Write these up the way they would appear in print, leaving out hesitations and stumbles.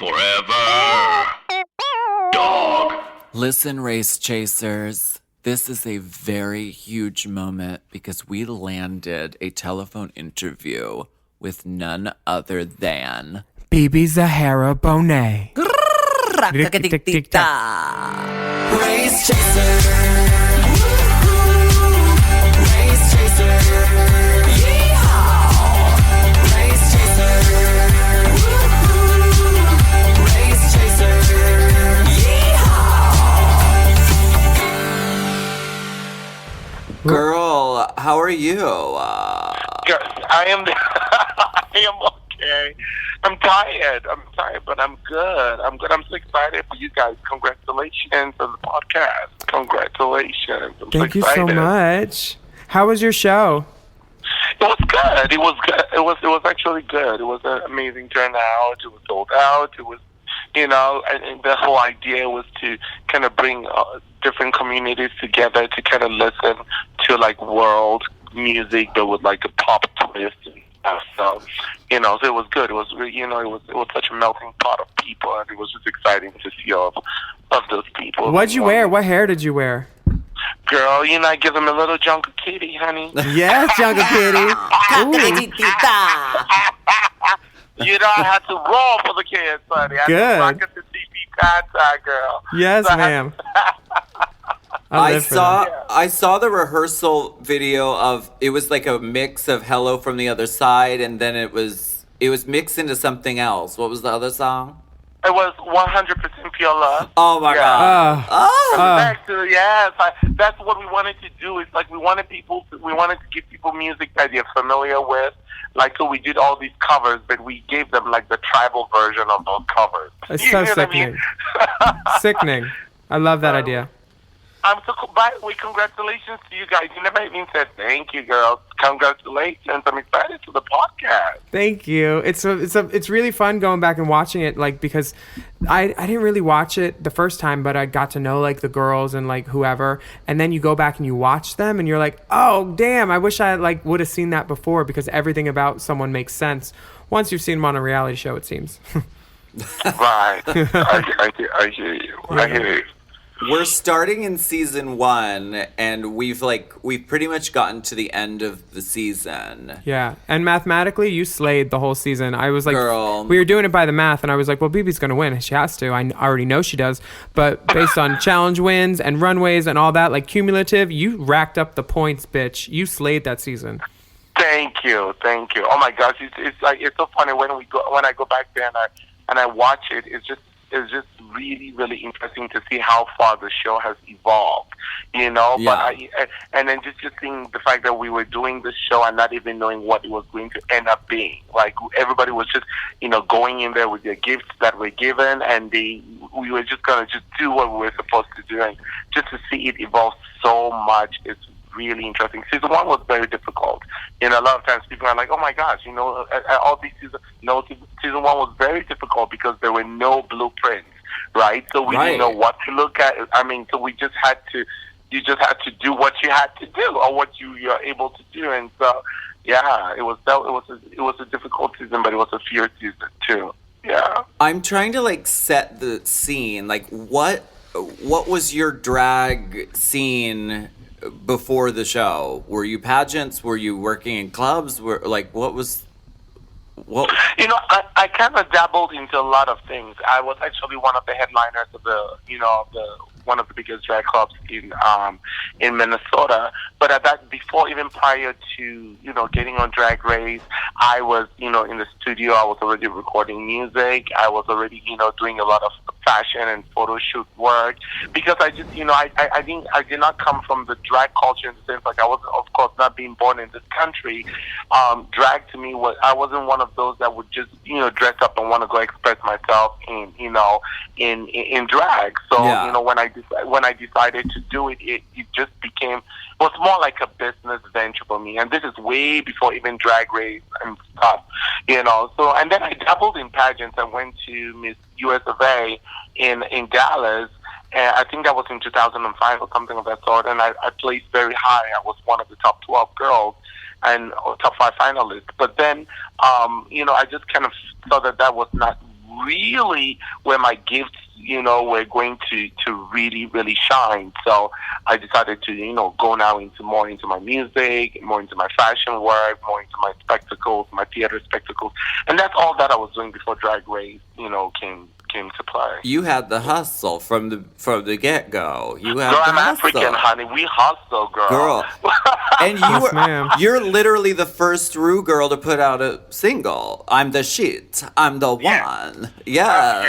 Forever. Dog. Listen, race chasers, this is a very huge moment because we landed a telephone interview with none other than BeBe Zahara Benet. Race chaser. Race chaser. Yeehaw. Race chaser. Race chaser. Yeehaw. Girl, how are you? I am okay. I'm tired, but I'm good. I'm so excited for you guys. Congratulations on the podcast. Congratulations. Thank you so much. How was your show? It was good. It was actually good. It was an amazing turnout. It was sold out. It was, and the whole idea was to kind of bring different communities together to kind of listen to like world music, but with like a pop twist and stuff. So, so it was good. It was, it was such a melting pot of people, and it was just exciting to see all of those people. What'd you wear? What hair did you wear? Girl, I give them a little Jungle Kitty, honey. Yes, Jungle Kitty. I had to roll for the kids, honey. I Good. had to rock at the CP contact, girl. Yes, so ma'am. I saw the rehearsal video of it was like a mix of Hello from the Other Side, and then it was mixed into something else. What was the other song? It was 100% Pure Love. Oh my God! That's what we wanted to do. It's like we wanted to give people music that they're familiar with. Like, so we did all these covers, but we gave them like the tribal version of those covers. It's so sickening. Sickening. I love that idea. By the way, congratulations to you guys. You never even said thank you, girls. Congratulations. I'm excited for the podcast. Thank you. It's really fun going back and watching it, like, because I didn't really watch it the first time, but I got to know like the girls and like whoever, and then you go back and you watch them and you're like, oh damn, I wish I like would have seen that before, because everything about someone makes sense once you've seen them on a reality show, it seems. Right. I hear you. I hear you. We're starting in season 1, and we've pretty much gotten to the end of the season. Yeah, and mathematically, you slayed the whole season. I was like, girl, we were doing it by the math, and I was like, well, BeBe's gonna win. She has to. I already know she does. But based on challenge wins and runways and all that, like cumulative, you racked up the points, bitch. You slayed that season. Thank you. Oh my gosh, it's so funny when I go back there and I watch it. It's just really, really interesting to see how far the show has evolved, Yeah. But and then just seeing the fact that we were doing this show and not even knowing what it was going to end up being. Like, everybody was just, going in there with their gifts that were given, and we were just gonna just do what we were supposed to do, and just to see it evolve so much, it's really interesting. Season 1 was very difficult. A lot of times people are like, oh my gosh, all these seasons. No, season 1 was very difficult because there were no blueprints, right? So we didn't know what to look at. So we just had to, you just had to do what you had to do, or what you're able to do. And so, yeah, it was a difficult season, but it was a fierce season too. Yeah. I'm trying to like set the scene. Like, what was your drag scene before the show? Were you pageants? Were you working in clubs? I kind of dabbled into a lot of things. I was actually one of the headliners of one of the biggest drag clubs in Minnesota. But at that, even prior to getting on Drag Race, I was in the studio. I was already recording music. I was already doing a lot of fashion and photo shoot work, because I just I did not come from the drag culture in the sense, like, I was, of course, not being born in this country. Drag to me I wasn't one of those that would just dress up and want to go express myself in drag. So yeah. When I decided to do it, it just was more like a business venture for me, and this is way before even Drag Race and stuff, So, and then I dabbled in pageants. I went to Miss US of A in Dallas, and I think that was in 2005 or something of that sort. And I placed very high. I was one of the top 12 girls and top 5 finalists. But then, I just kind of saw that was not really where my gifts, were going to really, really shine. So I decided to, go now more into my music, more into my fashion work, more into my spectacles, my theater spectacles. And that's all that I was doing before Drag Race, came to play. You had the hustle from the get go. You had Girl, the I'm hustle. African, honey. We hustle, girl. And you're literally the first Ru girl to put out a single. I'm the shit. I'm the one. Yes.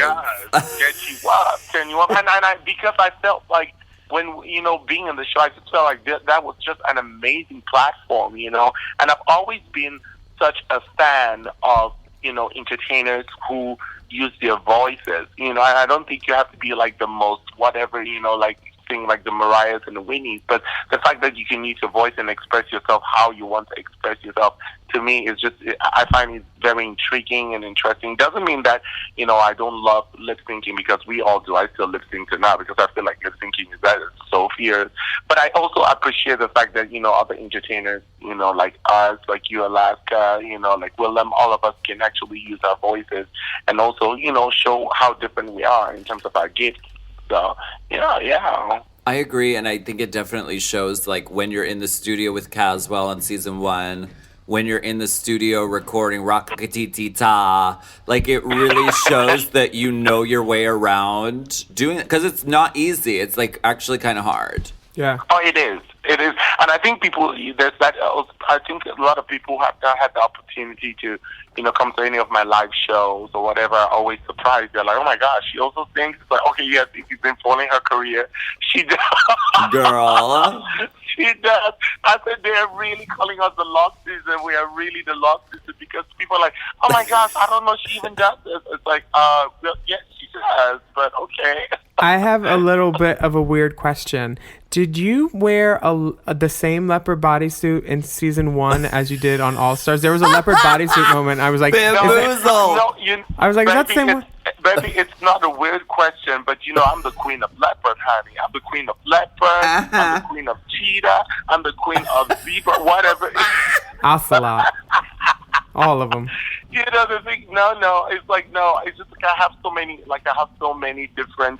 Get you up. Turn you up. And I because I felt like when, being in the show, I just felt like that was just an amazing platform, And I've always been such a fan of, entertainers who use their voices. I don't think you have to be like the most whatever, like sing like the Mariahs and the Winnies, but the fact that you can use your voice and express yourself how you want to express yourself, to me, is just, I find it very intriguing and interesting. Doesn't mean that, I don't love lip syncing, because we all do. I still lip sync now because I feel like lip syncing is so fierce. But I also appreciate the fact that, other entertainers, like us, like you, Alaska, like Willam, all of us can actually use our voices and also, show how different we are in terms of our gifts. So, yeah. I agree, and I think it definitely shows, like, when you're in the studio with Caswell on season 1, when you're in the studio recording Rockatitita, like, it really shows that you know your way around doing it, because it's not easy. It's, like, actually kind of hard. Yeah. Oh, it is. It is. And I think there's that, I think a lot of people have not had the opportunity to, come to any of my live shows or whatever, are always surprised. They're like, oh my gosh, she also sings. It's like, okay, yes, if you've been following her career, she does. Girl. She does. I said, they're really calling us the lost season. We are really the lost season, because people are like, oh my gosh, I don't know she even does this. It's like, well, yes, she does, but okay. I have a little bit of a weird question. Did you wear the same leopard bodysuit in season 1 as you did on All Stars? There was a leopard bodysuit moment. I was like, I was like, is that the same one? Baby, it's not a weird question, but I'm the queen of leopard, honey. I'm the queen of leopard. I'm the queen of cheetah. I'm the queen of zebra. Whatever. Ocelot. All of them. The thing. No. It's like, no. It's just like I have so many different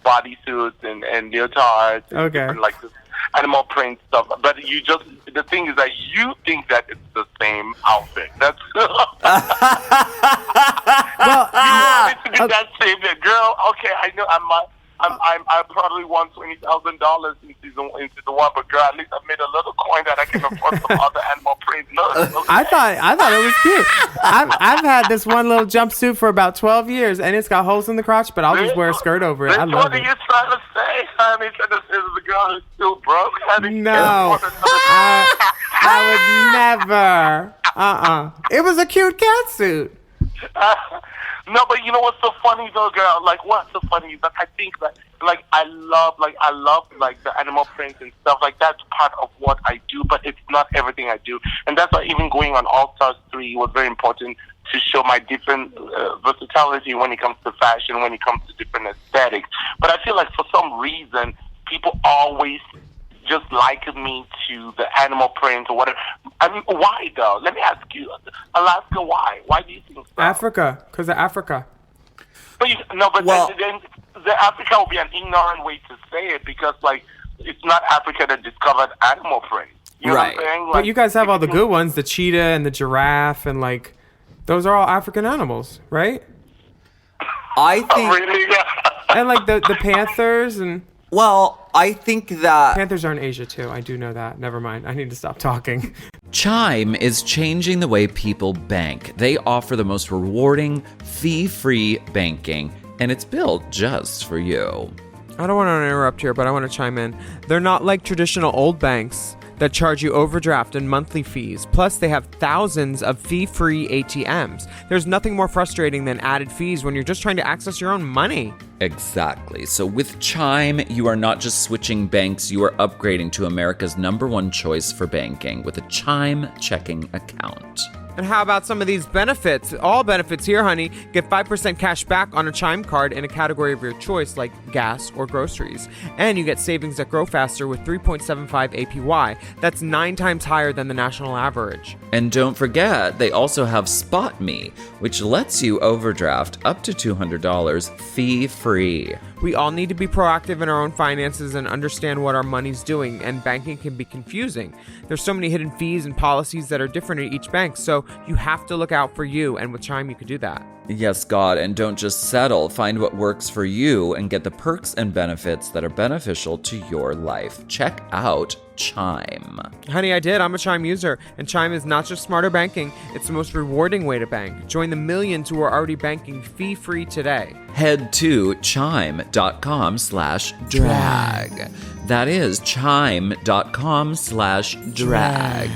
bodysuits and leotards. And different, like, this animal print stuff. But the thing is that you think that it's the same outfit. That's well, you want it to be that same girl. Okay, I know I probably won $20,000 in season 1, but girl, at least I made a little coin that I can afford some other animal print. I thought it was cute. I've had this one little jumpsuit for about 12 years, and it's got holes in the crotch, but I'll just wear a skirt over it. I love it. What are you trying to say, honey? This is the girl who's still broke, honey. No, I would never. It was a cute cat suit. No, but you know what's so funny though, girl? Like, what's so funny is that I think that, like, I love the animal prints and stuff. Like, that's part of what I do, but it's not everything I do. And that's why even going on All Stars 3 was very important, to show my different versatility when it comes to fashion, when it comes to different aesthetics. But I feel like for some reason, people always just liken me to the animal print or whatever. I mean, why though? Let me ask you, Alaska, why? Why do you think so? Africa, because of Africa. But then the Africa will be an ignorant way to say it, because, like, it's not Africa that discovered animal print. You know what I'm saying? Like, but you guys have all the good ones, the cheetah and the giraffe, and, like, those are all African animals, right? I think... Really? And, like, the panthers and... Well, I think that... Panthers are in Asia, too. I do know that. Never mind. I need to stop talking. Chime is changing the way people bank. They offer the most rewarding, fee-free banking, and it's built just for you. I don't want to interrupt here, but I want to chime in. They're not like traditional old banks that charge you overdraft and monthly fees. Plus, they have thousands of fee-free ATMs. There's nothing more frustrating than added fees when you're just trying to access your own money. Exactly. So with Chime, you are not just switching banks, you are upgrading to America's #1 choice for banking with a Chime checking account. And how about some of these benefits? All benefits here, honey. Get 5% cash back on a Chime card in a category of your choice, like gas or groceries. And you get savings that grow faster with 3.75 APY. That's 9 times higher than the national average. And don't forget, they also have Spot Me, which lets you overdraft up to $200 fee-free. We all need to be proactive in our own finances and understand what our money's doing, and banking can be confusing. There's so many hidden fees and policies that are different at each bank, so you have to look out for you, and with Chime you could do that. Yes, God, and don't just settle. Find what works for you and get the perks and benefits that are beneficial to your life. Check out Chime. Honey, I did. I'm a Chime user, and Chime is not just smarter banking, it's the most rewarding way to bank. Join the millions who are already banking fee-free today. Head to chime.com/drag. That is chime.com/drag.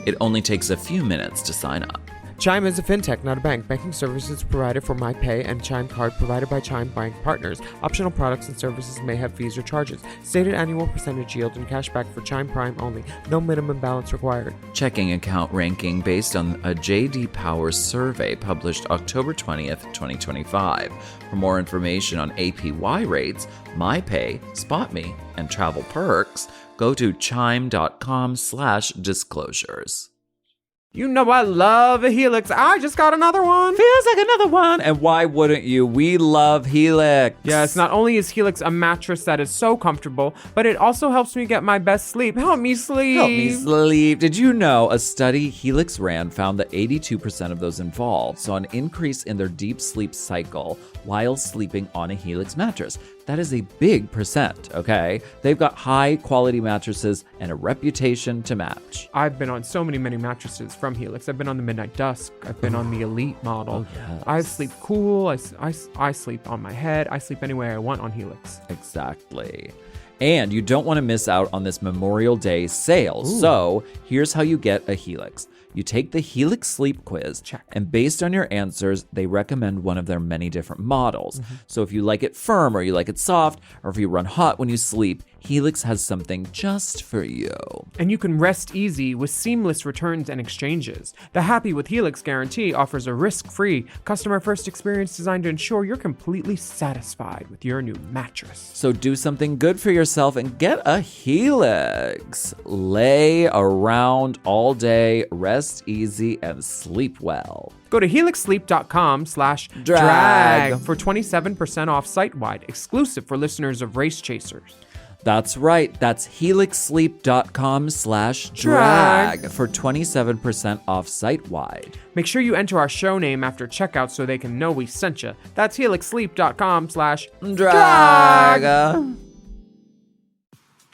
It only takes a few minutes to sign up. Chime is a fintech, not a bank. Banking services provided for MyPay and Chime Card provided by Chime Bank partners. Optional products and services may have fees or charges. Stated annual percentage yield and cashback for Chime Prime only. No minimum balance required. Checking account ranking based on a J.D. Power survey published October 20th, 2025. For more information on APY rates, MyPay, SpotMe, and travel perks, go to chime.com/disclosures. You know I love a Helix. I just got another one. Feels like another one. And why wouldn't you? We love Helix. Yes, not only is Helix a mattress that is so comfortable, but it also helps me get my best sleep. Help me sleep. Help me sleep. Did you know a study Helix ran found that 82% of those involved saw an increase in their deep sleep cycle while sleeping on a Helix mattress? That is a big percent, okay? They've got high quality mattresses and a reputation to match. I've been on so many mattresses from Helix. I've been on the Midnight Dusk. I've been on the Elite model. Oh, yes. I sleep cool. I sleep on my head. I sleep any way I want on Helix. Exactly. And you don't want to miss out on this Memorial Day sale. Ooh. So here's how you get a Helix. You take the Helix Sleep Quiz, Check. And based on your answers, they recommend one of their many different models. Mm-hmm. So if you like it firm or you like it soft, or if you run hot when you sleep, Helix has something just for you. And you can rest easy with seamless returns and exchanges. The Happy with Helix guarantee offers a risk-free, customer-first experience designed to ensure you're completely satisfied with your new mattress. So do something good for yourself and get a Helix. Lay around all day, rest easy, and sleep well. Go to helixsleep.com/drag for 27% off site-wide, exclusive for listeners of Race Chasers. That's right. That's helixsleep.com/drag for 27% off site-wide. Make sure you enter our show name after checkout so they can know we sent you. That's helixsleep.com/drag.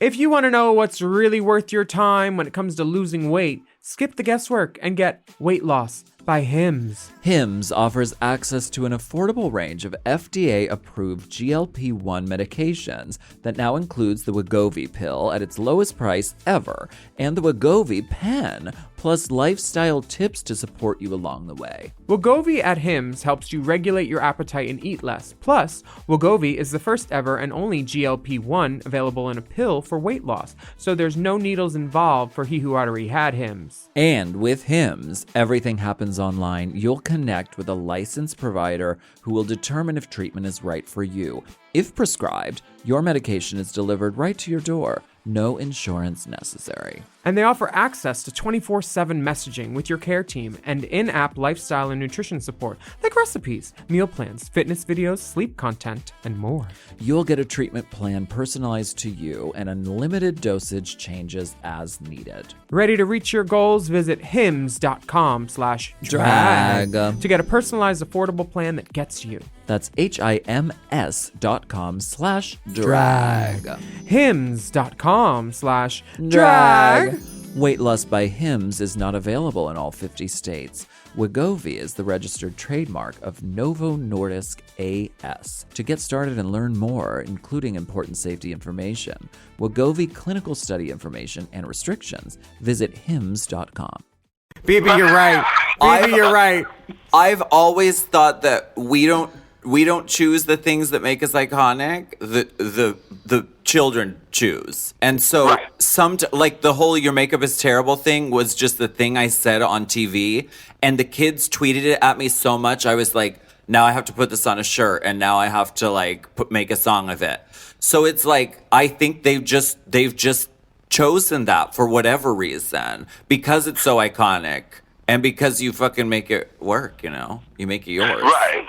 If you want to know what's really worth your time when it comes to losing weight, skip the guesswork and get Weight Loss by Hims. Hims offers access to an affordable range of FDA-approved GLP-1 medications that now includes the Wegovy pill at its lowest price ever and the Wegovy pen, plus lifestyle tips to support you along the way. Wegovy at Hims helps you regulate your appetite and eat less. Plus, Wegovy is the first ever and only GLP-1 available in a pill for weight loss, so there's no needles involved for he who already had Hims. And with Hims, everything happens online. You'll connect with a licensed provider who will determine if treatment is right for you. If prescribed, your medication is delivered right to your door. No insurance necessary. And they offer access to 24/7 messaging with your care team and in-app lifestyle and nutrition support, like recipes, meal plans, fitness videos, sleep content, and more. You'll get a treatment plan personalized to you and unlimited dosage changes as needed. Ready to reach your goals? Visit hims.com/drag to get a personalized, affordable plan that gets you. That's HIMS.com/drag. hims.com/drag. Weight Loss by Hims is not available in all 50 states. Wegovy is the registered trademark of Novo Nordisk AS. To get started and learn more, including important safety information, Wegovy clinical study information and restrictions, visit hims.com. BeBe, you're right. BeBe, you're right. I've always thought that we don't choose the things that make us iconic. The children choose. And so Right. like the whole your makeup is terrible thing was just the thing I said on TV. And the kids tweeted it at me so much. I was like, now I have to put this on a shirt and now I have to like make a song of it. So it's like, I think they've just chosen that for whatever reason because it's so iconic. And because you fucking make it work, you know? You make it yours. Right.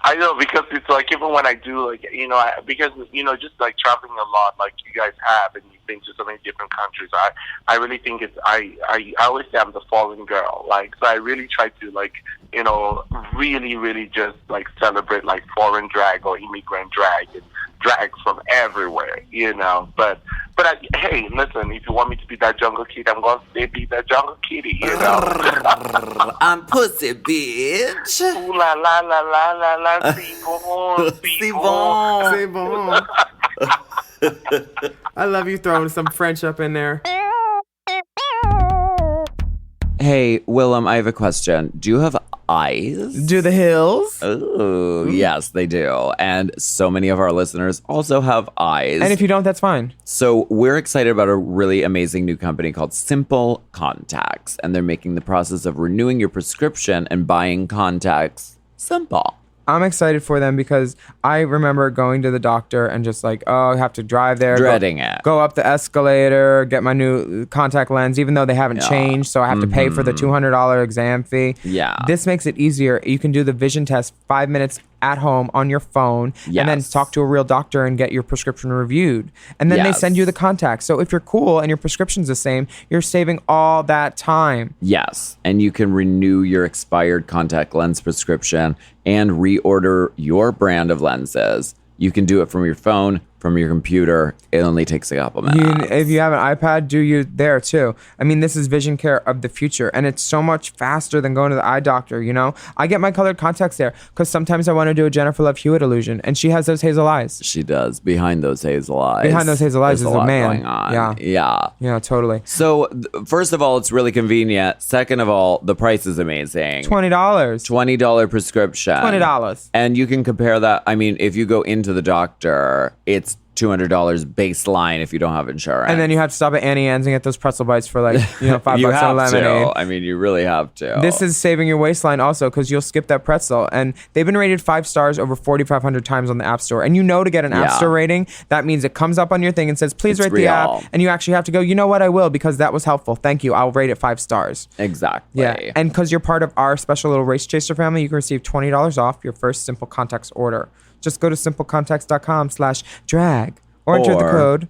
I know, because it's like, even when I do, like, because, just like traveling a lot, like you guys have, and you've been to so many different countries, I really think I always say I'm the foreign girl. Like, so I really try to, like, really, really just, like, celebrate, like, foreign drag or immigrant drag and drag from everywhere, But hey, listen, if you want me to be that jungle kid, I'm going to say be that jungle kitty, I'm pussy, bitch. Ooh la la la la la la, c'est bon. C'est bon. I love you throwing some French up in there. Hey, Willam, I have a question. Do you have eyes? Do the hills? Oh, yes, they do. And so many of our listeners also have eyes. And if you don't, that's fine. So we're excited about a really amazing new company called Simple Contacts. And they're making the process of renewing your prescription and buying contacts simple. I'm excited for them because I remember going to the doctor and just like, oh, I have to drive there. Dreading it. Go up the escalator, get my new contact lens, even though they haven't changed. So I have to pay for the $200 exam fee. Yeah. This makes it easier. You can do the vision test 5 minutes at home on your phone and then Yes. talk to a real doctor and get your prescription reviewed. And then they Yes. send you the contacts. So if you're cool and your prescription's the same, you're saving all that time. Yes, and you can renew your expired contact lens prescription and reorder your brand of lenses. You can do it from your phone, from your computer. It only takes a couple minutes. If you have an iPad, do you there too? I mean, this is vision care of the future, and it's so much faster than going to the eye doctor, I get my colored contacts there because sometimes I want to do a Jennifer Love Hewitt illusion, and she has those hazel eyes. She does. Behind those hazel eyes. Behind those hazel eyes there's is a lot man. going on. Yeah. Yeah. Yeah, totally. So, first of all, it's really convenient. Second of all, the price is amazing. $20. $20 prescription. $20. And you can compare that. I mean, if you go into the doctor, it's $200 baseline if you don't have insurance. And then you have to stop at Annie Ann's and get those pretzel bites for like, $5 you on have lemonade. to. I mean, you really have to. This is saving your waistline also because you'll skip that pretzel. And they've been rated 5 stars over 4,500 times on the App Store. And to get an App Store rating, that means it comes up on your thing and says, please It's rate the app. real. And you actually have to go, you know what, I will because that was helpful. Thank you. I'll rate it 5 stars. Exactly. Yeah. And because you're part of our special little Race Chaser family, you can receive $20 off your first Simple Contacts order. Just go to simplecontacts.com/drag or enter the Or- code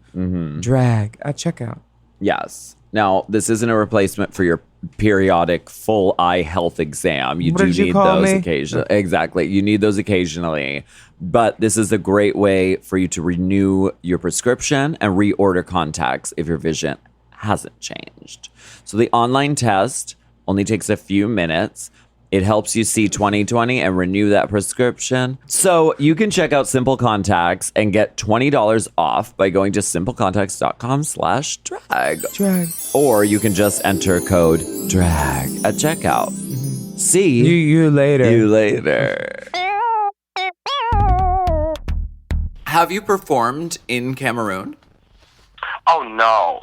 drag at checkout. Yes. Now, this isn't a replacement for your periodic full eye health exam. You What do did you need call those me? occasionally. Exactly. You need those occasionally. But this is a great way for you to renew your prescription and reorder contacts if your vision hasn't changed. So the online test only takes a few minutes. It helps you see 20/20 and renew that prescription. So you can check out Simple Contacts and get $20 off by going to simplecontacts.com/drag. Drag. Or you can just enter code DRAG at checkout. See You later. you later. Have you performed in Cameroon? Oh no.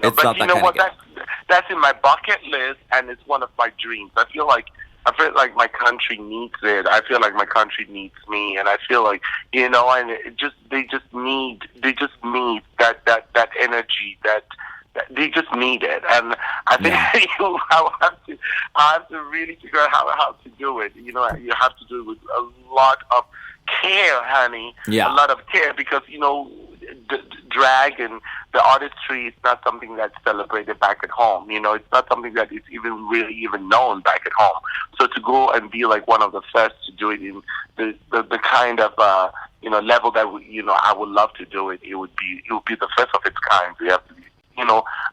It's But not you that know kind what? of game. That's in my bucket list, and it's one of my dreams. I feel like my country needs it. I feel like my country needs me, and I feel like and they just need that energy that they just need it, and I think I have to really figure out how to do it. You have to do it with a lot of care, honey. Yeah. A lot of care, because the drag and the artistry is not something that's celebrated back at home. It's not something that is even known back at home. So to go and be like one of the first to do it in the kind of level that I would love to do it. It would be the first of its kind. We have to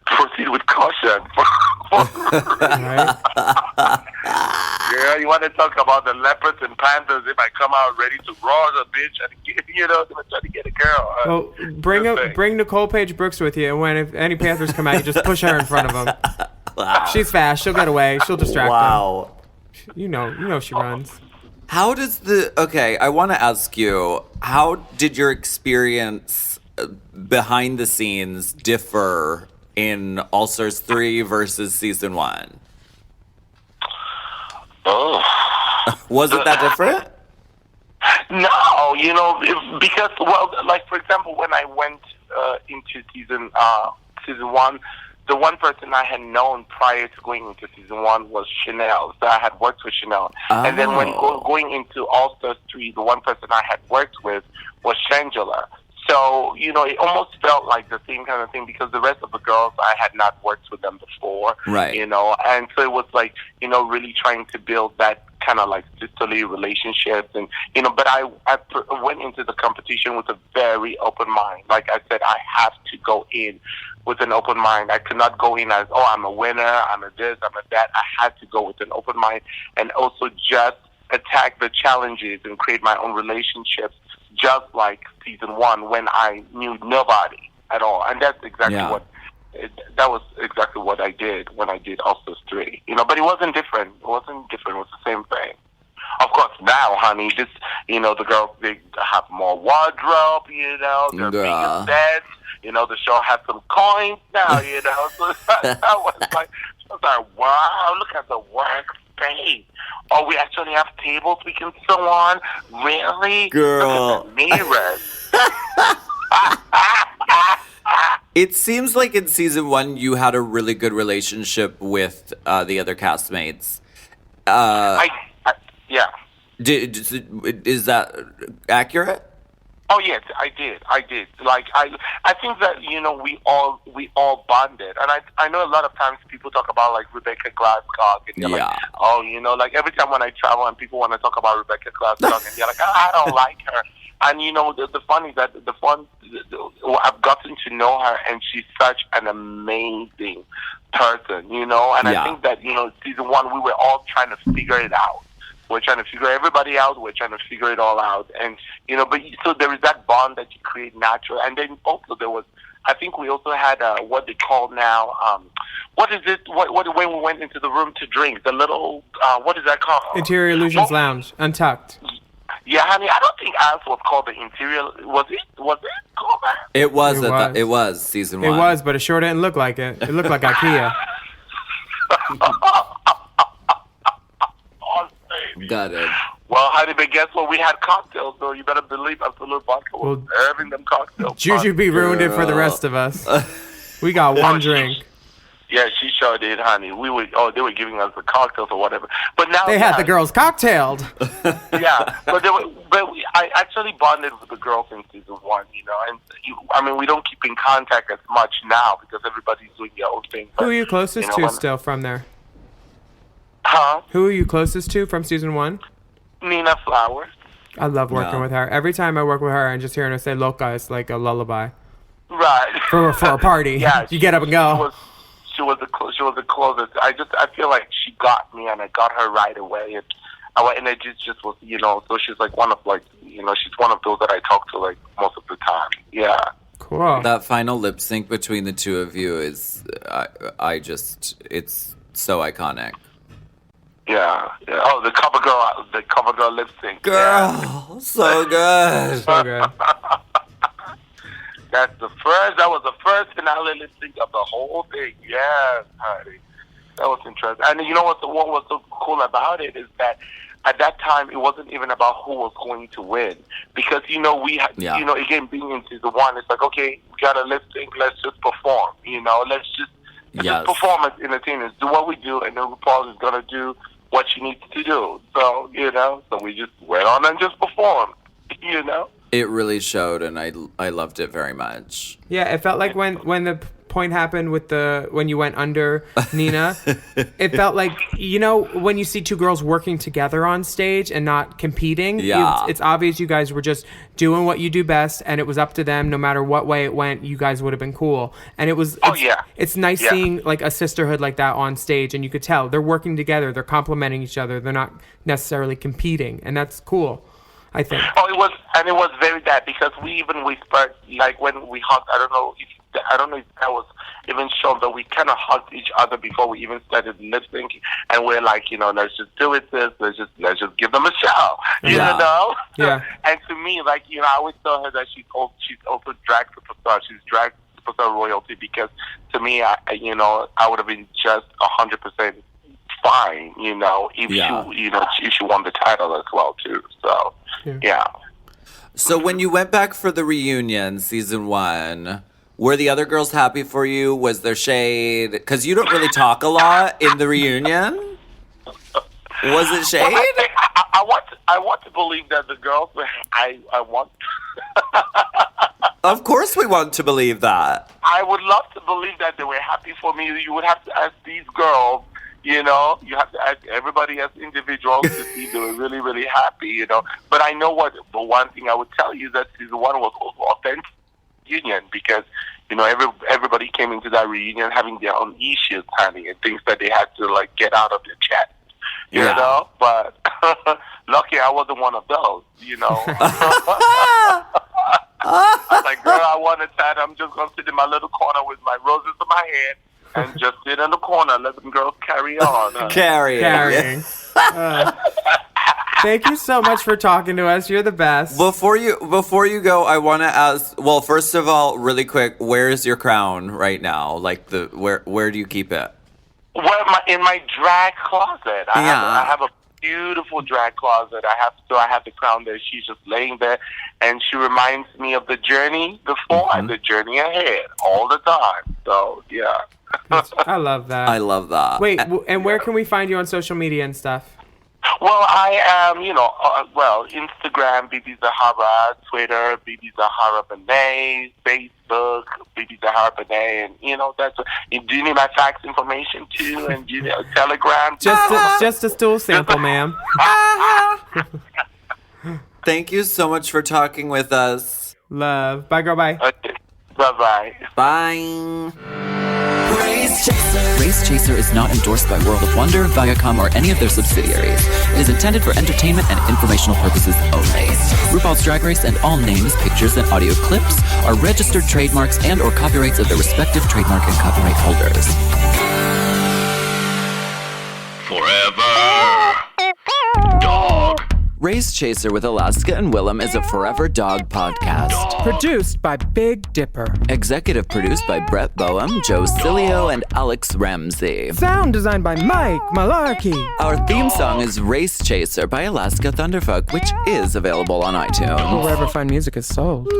proceed with caution. Right? Yeah, you want to talk about the leopards and panthers? They might come out ready to roar the bitch and they're trying to get a girl. Well, bring Nicole Page Brooks with you, and if any Panthers come out, you just push her in front of them. Wow. She's fast. She'll get away. She'll distract Wow. them. You know she runs. How does I want to ask you, how did your experience behind the scenes differ in All Stars 3 versus season 1? Oh. Was it that different? No, because, well, like, for example, when I went into season 1, the one person I had known prior to going into season 1 was Chanel. So I had worked with Chanel. Oh. And then when going into All Stars 3, the one person I had worked with was Shangela. So, it almost felt like the same kind of thing because the rest of the girls, I had not worked with them before. Right. And so it was like, really trying to build that kind of like sisterly relationships. And, but I went into the competition with a very open mind. Like I said, I have to go in with an open mind. I could not go in as, I'm a winner, I'm a this, I'm a that. I had to go with an open mind and also just attack the challenges and create my own relationships, just like season 1 when I knew nobody at all. And that's exactly that was exactly what I did when I did All Stars 3. But it wasn't different. It was the same thing. Of course, now, honey, the girls, they have more wardrobe, they're bigger beds. The show has some coins now, So I was like, wow, look at the workspace. Oh, we actually have tables we can sew on? Really? Girl. Look at the mirrors. It seems like in season 1 you had a really good relationship with the other castmates. Yeah. Is that accurate? Oh yes, I did. Like I think that we all bonded, and I know a lot of times people talk about like Rebecca Glasscock, and you're like, like every time when I travel and people want to talk about Rebecca Glasscock, and you're like, I don't like her. And the fun is that I've gotten to know her, and she's such an amazing person, and I think that season 1 we were all trying to figure it out. We're trying to figure everybody out. We're trying to figure it all out. And, but so there is that bond that you create natural. And then also I think we also had what they call now, what is it? What when we went into the room to drink, the little, what is that called? Interior Illusions Lounge, Untucked. Yeah, honey, I don't think ours was called the Interior. Was it called that? It was season 1. It was, but it sure didn't look like it. It looked like IKEA. Got it. Well, honey, but guess what? We had cocktails, so you better believe Absolute Vodka was serving them cocktails. Jujubee ruined it for the rest of us. We got one drink. Yeah, she sure did, honey. They were giving us the cocktails or whatever. But now they had the girls cocktailed. Yeah, but I actually bonded with the girls in season 1, and we don't keep in contact as much now because everybody's doing their own thing. But, who are you closest to still from there? Huh? Who are you closest to from season 1? Nina Flowers. I love working with her. Every time I work with her and just hearing her say "loca" is like a lullaby. Right. For a party. Yeah. You get up and go. She was the closest. I feel like she got me, and I got her right away. And our energy just was, so she's like one of she's one of those that I talk to like most of the time. Yeah. Cool. That final lip sync between the two of you is, it's so iconic. Yeah. Oh, the cover girl lip sync. Girl, so good. So good. That was the first finale lip sync of the whole thing. Yes, honey. That was interesting. And you know what was so cool about it is that at that time it wasn't even about who was going to win, because we had again, being in season 1, it's like, okay, we got a lip sync, let's just perform. Let's just perform as entertainers, do what we do, and then RuPaul is gonna do what she needs to do. So so we just went on and just performed. It really showed, and I loved it very much. Yeah, it felt like when the point happened with when you went under Nina, it felt like, when you see two girls working together on stage and not competing, it's obvious you guys were just doing what you do best, and it was up to them. No matter what way it went, you guys would have been cool. And it's nice seeing like a sisterhood like that on stage, and you could tell they're working together, they're complimenting each other, they're not necessarily competing, and that's cool, I think. Oh, it was very that, because we whispered, like when we hugged. I don't know if I don't know if that was even shown, but we kind of hugged each other before we even started lip syncing, and we're like, let's just do it, sis. Let's just give them a show, you know. Yeah. And to me, like, I always tell her that she's also drag superstar. She's drag superstar royalty, because to me, I would have been just 100% fine, if she won the title as well too. So yeah. So when you went back for the reunion, season 1, were the other girls happy for you? Was there shade? Because you don't really talk a lot in the reunion. Was it shade? Well, I want to believe that the girls were. I want. Of course, we want to believe that. I would love to believe that they were happy for me. You would have to ask these girls. You have to ask everybody as individuals to see if they were really, really happy. But I know what. But one thing I would tell you is that season 1 was also authentic reunion, because everybody came into that reunion having their own issues, honey, and things that they had to like get out of their chest. You know, but lucky I wasn't one of those. I was like, girl, I want a tat. I'm just gonna sit in my little corner with my roses in my hand and just sit in the corner. Let them girls carry on. Huh? Carrying. Thank you so much for talking to us. You're the best. Before you go, I want to ask. Well, first of all, really quick, where's your crown right now? Like where do you keep it? Well, in my drag closet. I have a beautiful drag closet. I have the crown there. She's just laying there, and she reminds me of the journey before and the journey ahead all the time. So yeah. I love that. I love that. Wait, and where can we find you on social media and stuff? Well, I am, Instagram, BeBe Zahara, Twitter, BeBe Zahara Benet, Facebook, BeBe Zahara Benet, and, that's, do you need my fax information too, and Telegram? Just a stool sample, ma'am. Thank you so much for talking with us. Love. Bye, girl, bye. Okay. Bye-bye. Bye. Race Chaser is not endorsed by World of Wonder, Viacom, or any of their subsidiaries. It is intended for entertainment and informational purposes only. RuPaul's Drag Race and all names, pictures, and audio clips are registered trademarks and/or copyrights of their respective trademark and copyright holders. Forever Dog. Race Chaser with Alaska and Willam is a Forever Dog podcast. Produced by Big Dipper. Executive produced by Brett Boehm, Joe Cilio, and Alex Ramsey. Sound designed by Mike Malarkey. Our theme song is Race Chaser by Alaska Thunderfuck, which is available on iTunes. Or wherever fine music is sold.